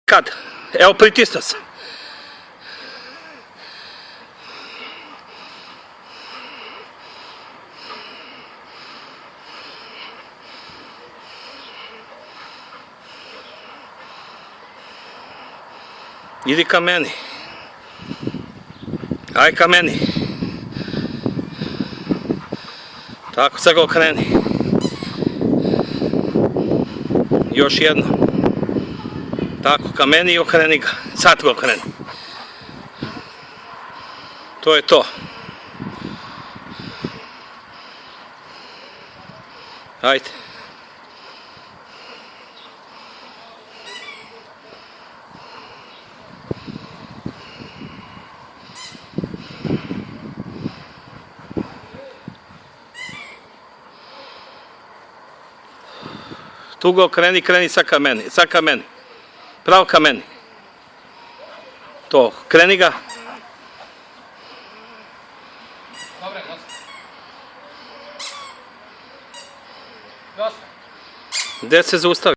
Kad? Evo, pritisnuo sam. Idi ka meni. Aj ka meni. Tako, sad ga okreni. Još jedno. Tako, ka meni i okreni ga. Sad ga okreni. To je to. Ajde. Tu ga okreni, kreni sad ka meni, sad ka meni. Pravo ka meni. To, kreni ga. Dobre, dosta. Gde se zaustavi?